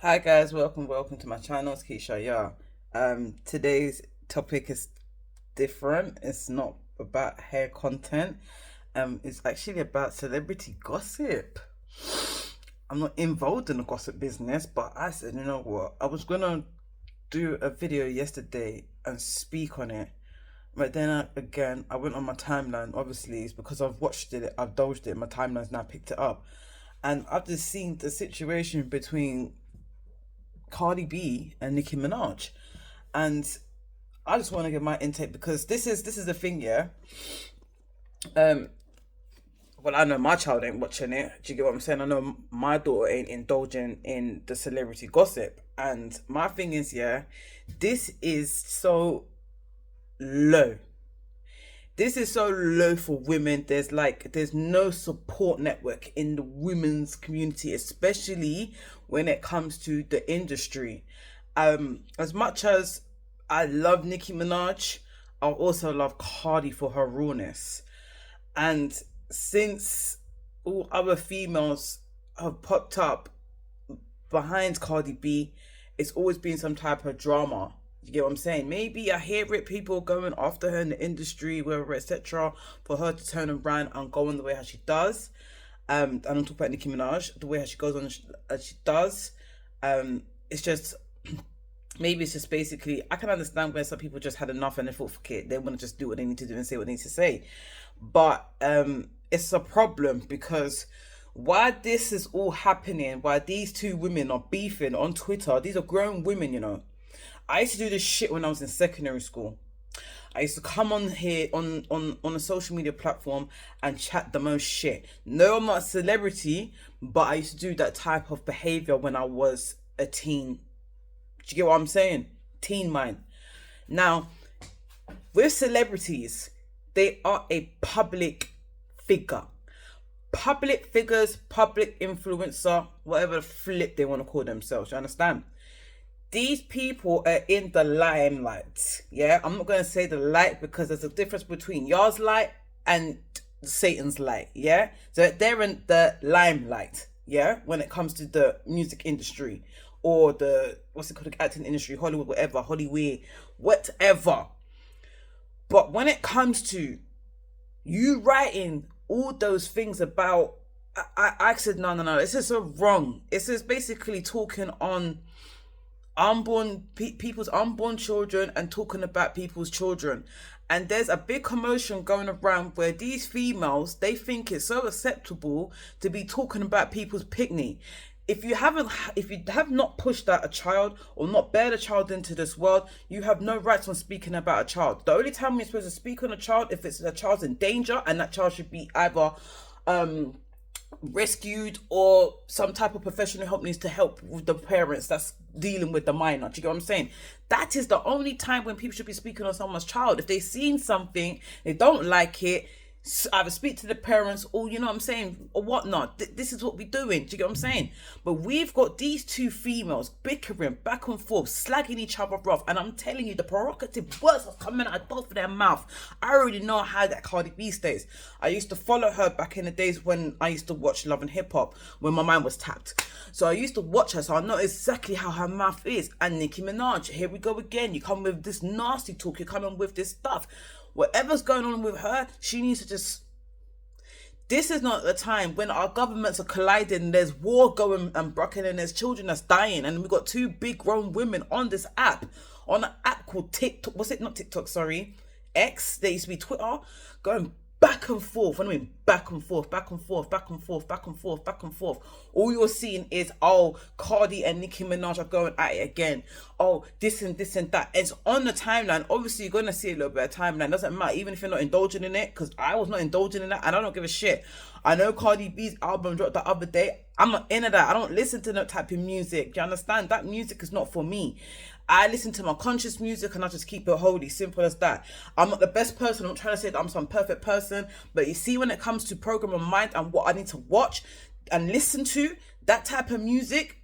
Hi guys, welcome to my channel. It's Keisha. Yeah. Today's topic is different. It's not about hair content. It's actually about celebrity gossip. I'm not involved in the gossip business, but I said, you know what? I was gonna do a video yesterday and speak on it. But then again, I went on my timeline. Obviously, it's because I've watched it, I've dodged it. My timeline's now picked it up, and I've just seen the situation between Cardi B and Nicki Minaj, and I just want to get my intake because this is the thing, yeah. Um, well, I know my child ain't watching it. Do you get what I'm saying? I know my daughter ain't indulging in the celebrity gossip, and my thing is, yeah, this is so low. This is so low for women. There's no support network in the women's community, especially when it comes to the industry. As much as I love Nicki Minaj, I also love Cardi for her rawness. And since all other females have popped up behind Cardi B, it's always been some type of drama. You get what I'm saying? Maybe I hear it, people going after her in the industry, wherever, etc., for her to turn around and go on the way how she does. And I'm talking about Nicki Minaj, the way how she goes on as she does. It's just maybe it's just basically I can understand where some people just had enough and they thought, fuck it, they want to just do what they need to do and say what they need to say. But it's a problem because why this is all happening, why these two women are beefing on Twitter, these are grown women, you know. I used to do this shit when I was in secondary school. I used to come on here on a social media platform and chat the most shit. No, I'm not a celebrity, but I used to do that type of behavior when I was a teen. Do you get what I'm saying? Teen mind. Now, with celebrities, they are a public figure. Public figures, public influencer, whatever the flip they want to call themselves. You understand? These people are in the limelight. Yeah, I'm not going to say the light because there's a difference between Yah's light and Satan's light. Yeah, so they're in the limelight. Yeah, when it comes to the music industry or the what's it called, the acting industry, Hollywood, whatever, Hollywood, whatever. But when it comes to you writing all those things about, I said no. This is so wrong. This is basically talking on people's unborn children and talking about people's children, and there's a big commotion going around where these females, they think it's so acceptable to be talking about people's picnic. If you have not pushed out a child or not bared a child into this world, you have no rights on speaking about a child. The only time you're supposed to speak on a child if it's a child's in danger, and that child should be either rescued or some type of professional help needs to help with the parents that's dealing with the minor. Do you get what I'm saying? That is the only time when people should be speaking on someone's child. If they've seen something, they don't like it, either speak to the parents or, you know what I'm saying, or whatnot. This is what we're doing. Do you get what I'm saying? But we've got these two females bickering back and forth, slagging each other off, and I'm telling you, the provocative words are coming out of both of their mouth. I already know how that Cardi B stays. I used to follow her back in the days when I used to watch Love and Hip Hop, when my mind was tapped. So I used to watch her, so I know exactly how her mouth is. And Nicki Minaj, here we go again. You come with this nasty talk, you're coming with this stuff. Whatever's going on with her, she needs to just... This is not the time when our governments are colliding, there's war going and broken, and there's children that's dying, and we've got two big grown women on this app, on an app called TikTok. Was it not TikTok, sorry, X, there used to be Twitter, going back and forth. What do I mean? Back and forth, back and forth, back and forth, back and forth, back and forth. All you're seeing is, oh, Cardi and Nicki Minaj are going at it again. Oh, this and this and that. It's on the timeline. Obviously, you're going to see a little bit of timeline. Doesn't matter, even if you're not indulging in it, because I was not indulging in that, and I don't give a shit. I know Cardi B's album dropped the other day. I'm not into that. I don't listen to that type of music. Do you understand? That music is not for me. I listen to my conscious music and I just keep it holy, simple as that. I'm not the best person. I'm not trying to say that I'm some perfect person, but you see, when it comes to program of mind and what I need to watch and listen to, that type of music,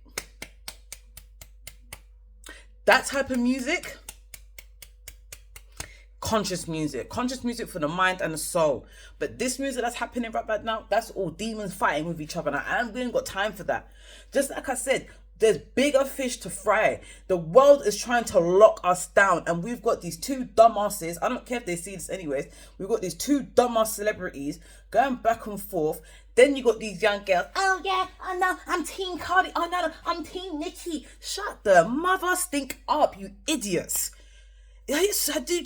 conscious music for the mind and the soul. But this music that's happening right now, that's all demons fighting with each other, and we ain't got time for that. Just like I said, There's bigger fish to fry. The world is trying to lock us down, and we've got these two dumbasses. I don't care if they see this anyways. We've got these two dumbass celebrities going back and forth. Then you got these young girls. Oh yeah, I know. I'm Team Cardi. Oh no, I'm Team Nicki. Shut the mother stink up, you idiots. Yes, I do,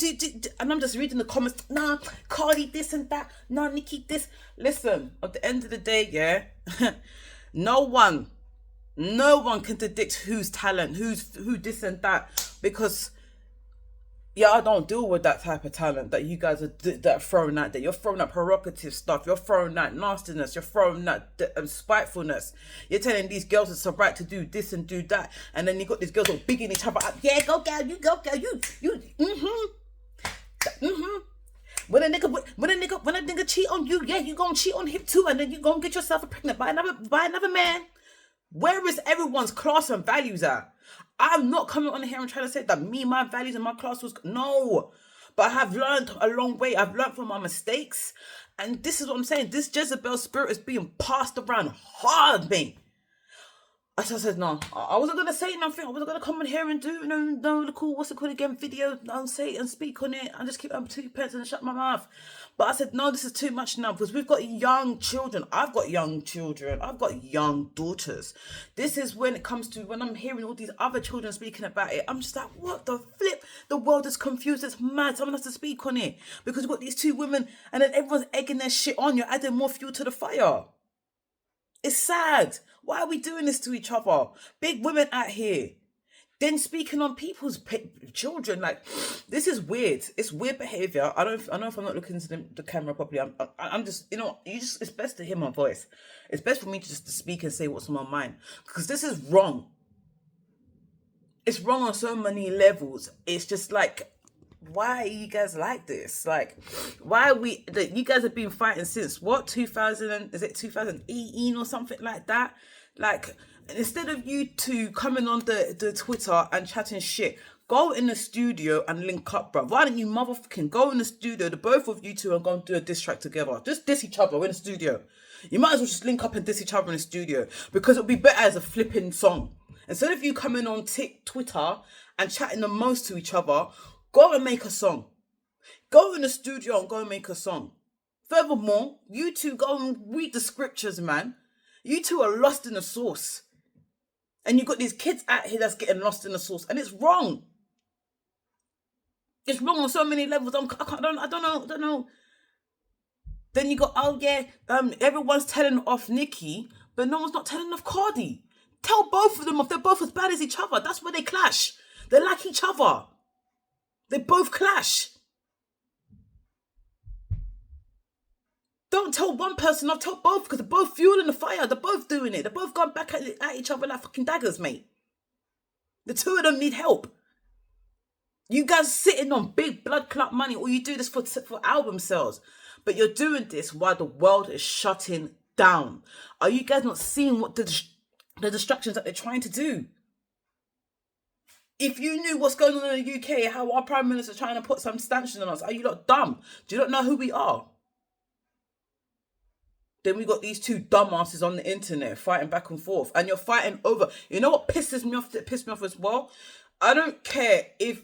and I'm just reading the comments. Nah, Cardi this and that. Nah, Nicki this. Listen, at the end of the day, yeah, no one can predict who's talent, who this and that, because yeah, I don't deal with that type of talent that you guys are that throwing out there. You're throwing out provocative stuff. You're throwing out nastiness. You're throwing out spitefulness. You're telling these girls it's a right to do this and do that, and then you got these girls all bigging each other up. Yeah, go girl, you go girl, you. When a nigga cheat on you, yeah, you gonna cheat on him too, and then you gonna get yourself pregnant by another man. Where is everyone's class and values at? I'm not coming on here and trying to say that my values and my class was... No. But I have learned a long way. I've learned from my mistakes. And this is what I'm saying. This Jezebel spirit is being passed around hard, mate. As I said, no. I wasn't going to say nothing. I wasn't going to come in here and do, the cool, what's it called again, video. And say and speak on it. And just keep up 2 pence and shut my mouth. But I said, no, this is too much now, because we've got young children. I've got young children. I've got young daughters. This is when it comes to, when I'm hearing all these other children speaking about it, I'm just like, what the flip? The world is confused. It's mad. Someone has to speak on it. Because we've got these two women, and then everyone's egging their shit on. You're adding more fuel to the fire. It's sad. Why are we doing this to each other? Big women out here. Then speaking on people's children, like, this is weird. It's weird behavior. I know if I'm not looking into the camera properly. I'm just, it's best to hear my voice. It's best for me just to speak and say what's on my mind, because this is wrong. It's wrong on so many levels. It's just like, why are you guys like this? Like, why are you guys have been fighting since what, 2018 or something like that? Like, instead of you two coming on the Twitter and chatting shit, go in the studio and link up, bro. Why don't you motherfucking go in the studio, the both of you two, and go and do a diss track together? Just diss each other in the studio. You might as well just link up and diss each other in the studio, because it'll be better as a flipping song. Instead of you coming on Twitter and chatting the most to each other, go and make a song. Go in the studio and go and make a song. Furthermore, you two go and read the scriptures, man. You two are lost in the sauce. And you got these kids out here that's getting lost in the sauce, and it's wrong. It's wrong on so many levels. I don't know. Then you got, oh yeah, everyone's telling off Nicki, but no one's not telling off Cardi. Tell both of them off. They're both as bad as each other. That's where they clash. They like each other. They both clash. Don't tell one person off, tell both, because they're both fueling the fire. They're both doing it. They're both going back at each other like fucking daggers, mate. The two of them need help. You guys sitting on big blood clot money, or you do this for album sales, but you're doing this while the world is shutting down. Are you guys not seeing what the distractions that they're trying to do? If you knew what's going on in the UK, how our Prime Minister is trying to put some sanctions on us, are you not dumb? Do you not know who we are? Then we got these two dumbasses on the internet fighting back and forth, and you're fighting over. You know what pisses me off? That pissed me off as well. I don't care if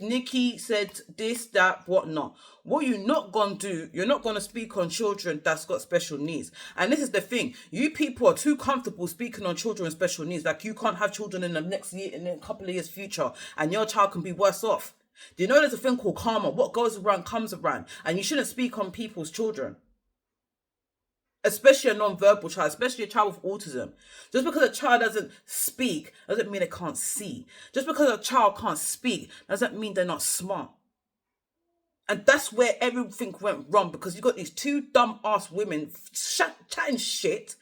Nicki said this, that, whatnot. What you're not gonna do, you're not gonna speak on children that's got special needs. And this is the thing: you people are too comfortable speaking on children with special needs. Like, you can't have children in the next year, in a couple of years' future, and your child can be worse off. Do you know there's a thing called karma? What goes around comes around, and you shouldn't speak on people's children. Especially a non-verbal child, especially a child with autism. Just because a child doesn't speak doesn't mean they can't see. Just because a child can't speak doesn't mean they're not smart. And that's where everything went wrong, because you got these two dumb-ass women chatting shit,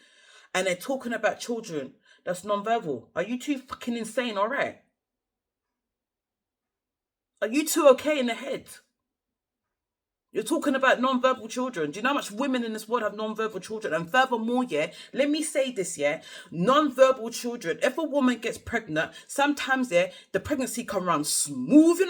and they're talking about children that's non-verbal. Are you two fucking insane, all right? Are you two okay in the head? You're talking about non-verbal children. Do you know how much women in this world have non-verbal children? And furthermore, yeah, let me say this, yeah, non-verbal children, if a woman gets pregnant, sometimes, yeah, the pregnancy come around smooth,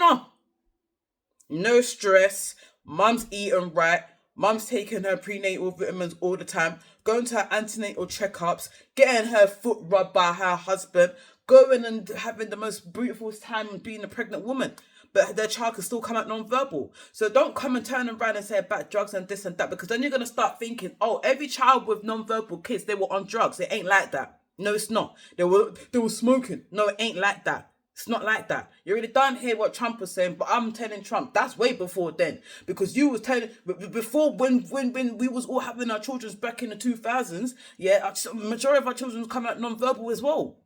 no stress, mum's eating right, mum's taking her prenatal vitamins all the time, going to her antenatal checkups, getting her foot rubbed by her husband, going and having the most beautiful time being a pregnant woman. But their child can still come out non-verbal. So don't come and turn around and say about drugs and this and that, because then you're going to start thinking, oh, every child with non-verbal kids, they were on drugs. It ain't like that. No, it's not. They were smoking. No, it ain't like that. It's not like that. You already done hear what Trump was saying, but I'm telling Trump, that's way before then. Because you was telling, before when we was all having our children back in the 2000s, yeah, majority of our children was coming out non-verbal as well.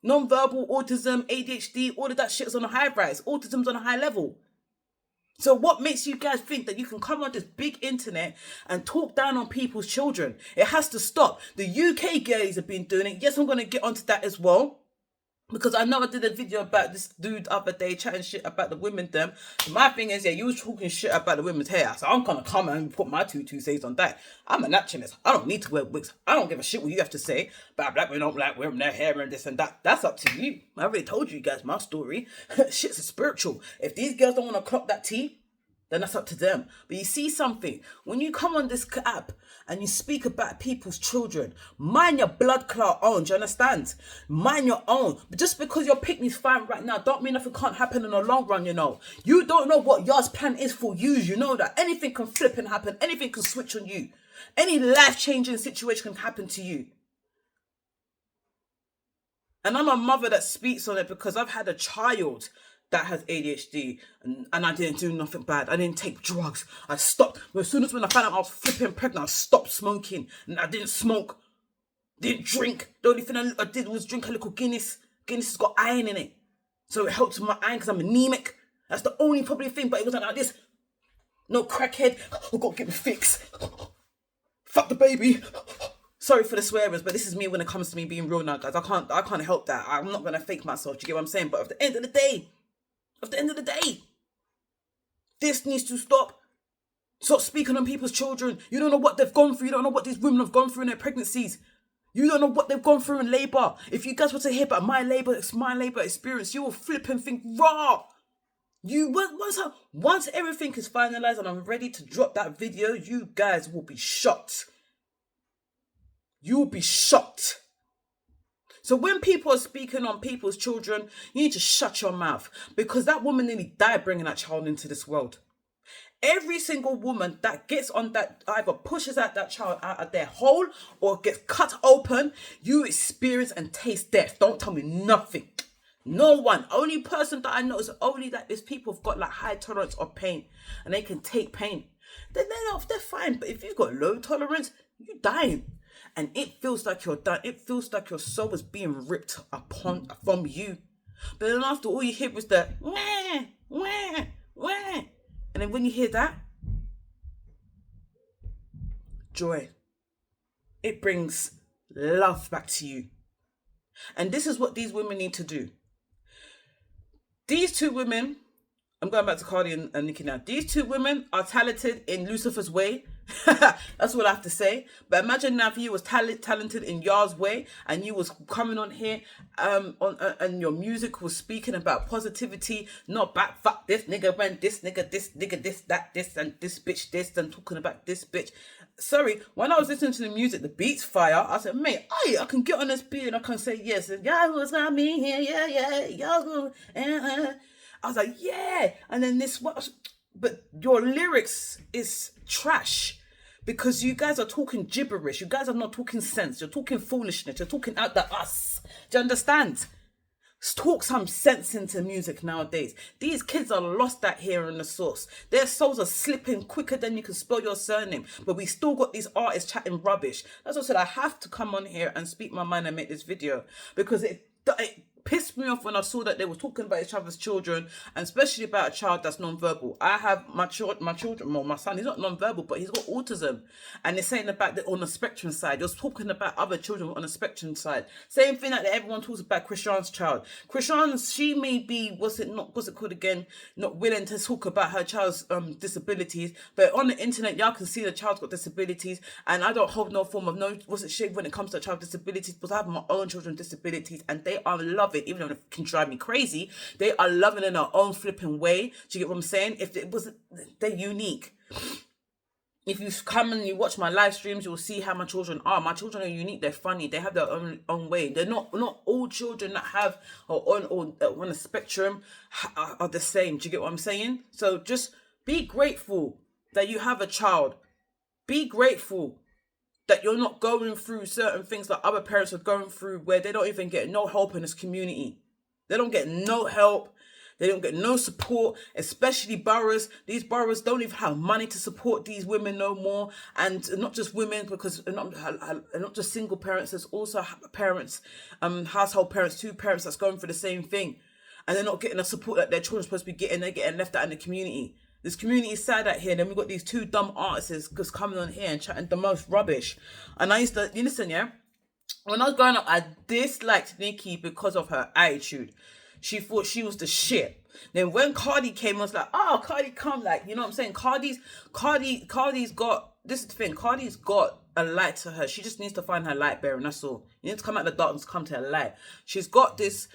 Non-verbal, autism, ADHD, all of that shit is on a high rise. Autism's on a high level. So what makes you guys think that you can come on this big internet and talk down on people's children? It has to stop. The UK gays have been doing it. Yes, I'm going to get onto that as well. Because I know I did a video about this dude the other day chatting shit about the women them. My thing is, yeah, you was talking shit about the women's hair. So I'm going to come and put my two cents on that. I'm a naturalist. I don't need to wear wigs. I don't give a shit what you have to say about black women don't like wearing their hair and this and that. That's up to you. I already told you guys my story. Shit's spiritual. If these girls don't want to clock that tea, then that's up to them. But you see something, when you come on this app and you speak about people's children, mind your blood clot own, do you understand? Mind your own. But just because your pick-me's fine right now, don't mean nothing can't happen in the long run, you know. You don't know what God's plan is for you know that. Anything can flip and happen, anything can switch on you. Any life-changing situation can happen to you. And I'm a mother that speaks on it because I've had a child that has ADHD and I didn't do nothing bad. I didn't take drugs. I stopped. As soon as when I found out I was flipping pregnant, I stopped smoking. And I didn't smoke, didn't drink. The only thing I did was drink a little Guinness. Guinness has got iron in it. So it helps with my iron because I'm anemic. That's the only probably thing, but it wasn't like this. No crackhead. I've got to get me fixed. Fuck the baby. Sorry for the swearers, but this is me when it comes to me being real now, guys. I can't help that. I'm not going to fake myself. Do you get what I'm saying? But at the end of the day, this needs to stop. Stop speaking on people's children. You don't know what they've gone through. You don't know what these women have gone through in their pregnancies. You don't know what they've gone through in labour. If you guys were to hear about my labour experience, you will flip and think, raw. Once everything is finalised and I'm ready to drop that video, you guys will be shocked. You will be shocked. So when people are speaking on people's children, you need to shut your mouth, because that woman nearly died bringing that child into this world. Every single woman that gets on that, either pushes out that child out of their hole or gets cut open, you experience and taste death. Don't tell me nothing. No one. Only person that I know is only that these people have got like high tolerance of pain and they can take pain. Then they're fine. But if you've got low tolerance, you're dying. And it feels like you're done. It feels like your soul is being ripped from you. But then after all you hear is the wah, wah, wah. And then when you hear that, joy. It brings love back to you. And this is what these women need to do. These two women, I'm going back to CARDI and NICKI now. These two women are talented in Lucifer's way. That's what I have to say. But imagine now if you was talented in Yah's way and you was coming on here and your music was speaking about positivity, not back fuck this nigga when this nigga this that this and this bitch this and talking about this bitch. Sorry, when I was listening to the music, the beats fire, I said, mate, I can get on this beat and I can say yes. And Yahoo's got me here, yeah, Yahoo. I was like, yeah. And then this was, but your lyrics is trash. Because you guys are talking gibberish. You guys are not talking sense. You're talking foolishness. You're talking out the us. Do you understand? Talk some sense into music nowadays. These kids are lost out here in the source. Their souls are slipping quicker than you can spell your surname. But we still got these artists chatting rubbish. That's what I said. I have to come on here and speak my mind and make this video. Because it pissed me off when I saw that they were talking about each other's children, and especially about a child that's non-verbal. I have my children, well, my son, he's not non-verbal, but he's got autism. And they're saying about the on the spectrum side. You're talking about other children on the spectrum side. Same thing that everyone talks about Krishan's child. Krishan, she may be, what's it called again, not willing to talk about her child's disabilities, but on the internet, y'all can see the child's got disabilities, and I don't hold no form of shame when it comes to a child's disabilities, because I have my own children's disabilities, and they are loving, even though it can drive me crazy, they are loving in their own flipping way. Do you get what I'm saying? They're unique. if you come and you watch my live streams, you'll see how my children are. My children are unique. They're funny. They have their own way. They're not all children that have or on a spectrum are the same. Do you get what I'm saying? So just be grateful that you have a child. Be grateful that you're not going through certain things that other parents are going through, where they don't even get no help in this community. They don't get no help. They don't get no support, especially boroughs. These boroughs don't even have money to support these women no more. And not just women, because not just single parents. There's also parents, household parents, two parents that's going through the same thing. And they're not getting the support that their children are supposed to be getting. They're getting left out in the community. This community is sad out here. And then we've got these two dumb artists just coming on here and chatting the most rubbish. And I used to, you listen, yeah? When I was growing up, I disliked Nicki because of her attitude. She thought she was the shit. Then when Cardi came, I was like, oh, Cardi come, like, you know what I'm saying? Cardi's got, this is the thing, Cardi's got a light to her. She just needs to find her light bearer, and that's all. You need to come out of the darkness, come to her light. She's got this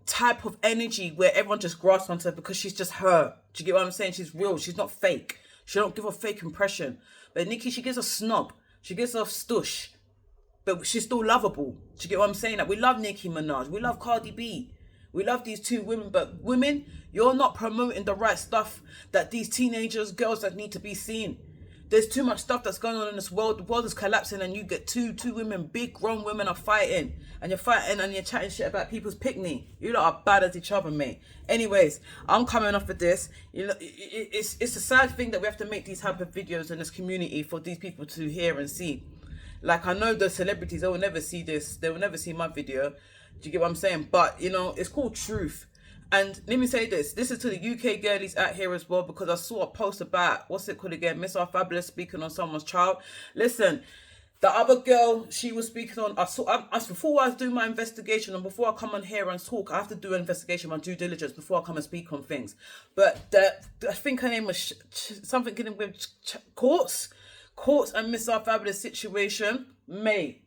type of energy where everyone just grasps onto her because she's just her. Do you get what I'm saying? She's real. She's not fake. She don't give a fake impression. But Nicki, she gives a snob. She gives off stush. But she's still lovable. Do you get what I'm saying? Like, we love Nicki Minaj. We love Cardi B. We love these two women. But women, you're not promoting the right stuff that these teenagers, girls that need to be seen. There's too much stuff that's going on in this world. The world is collapsing, and you get two women, big grown women are fighting. And you're fighting and you're chatting shit about people's picnic. You lot are bad as each other, mate. Anyways, I'm coming off of this. You know, it's a sad thing that we have to make these type of videos in this community for these people to hear and see. Like, I know the celebrities, they will never see this. They will never see my video. Do you get what I'm saying? But, you know, it's called truth. And let me say this. This is to the UK girlies out here as well, because I saw a post about, what's it called again? Miss Our Fabulous speaking on someone's child. Listen, the other girl, she was speaking on, before I do my investigation and before I come on here and talk, I have to do an investigation, my due diligence, before I come and speak on things. But I think her name was something getting with Courts and Miss Our Fabulous situation, mate.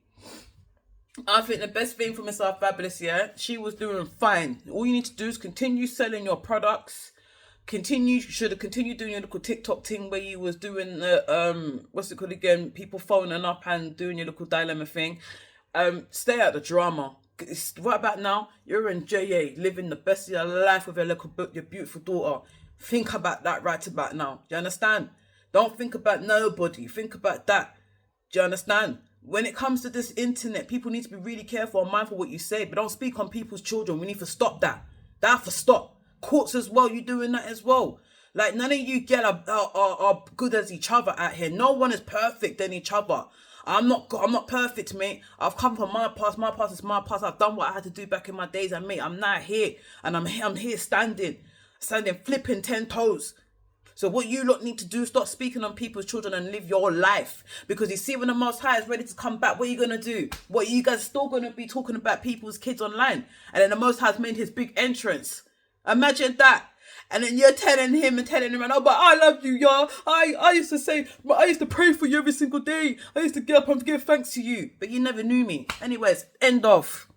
I think the best thing for Miss Our Fabulous, yeah, she was doing fine. All you need to do is continue selling your products. Should have continued doing your little TikTok thing where you was doing the what's it called again? People phoning up and doing your little dilemma thing. Stay out the drama. Right about now, you're in JA, living the best of your life with your beautiful daughter. Think about that right about now. Do you understand? Don't think about nobody. Think about that. Do you understand? When it comes to this internet, people need to be really careful and mindful what you say, but don't speak on people's children. We need to stop that. That have to stop. Courts as well, you doing that as well. Like, none of you get are good as each other out here. No one is perfect than each other. I'm not perfect, mate. I've come from my past. My past is my past. I've done what I had to do back in my days, and mate, I'm now here, and I'm here standing, flipping 10 toes. So what you lot need to do, stop speaking on people's children and live your life. Because you see, when the Most High is ready to come back, what are you going to do? What, you guys still going to be talking about people's kids online? And then the Most High's made his big entrance. Imagine that. And then you're telling him, oh, but I love you, y'all. I used to pray for you every single day. I used to get up and give thanks to you. But you never knew me. Anyways, end of.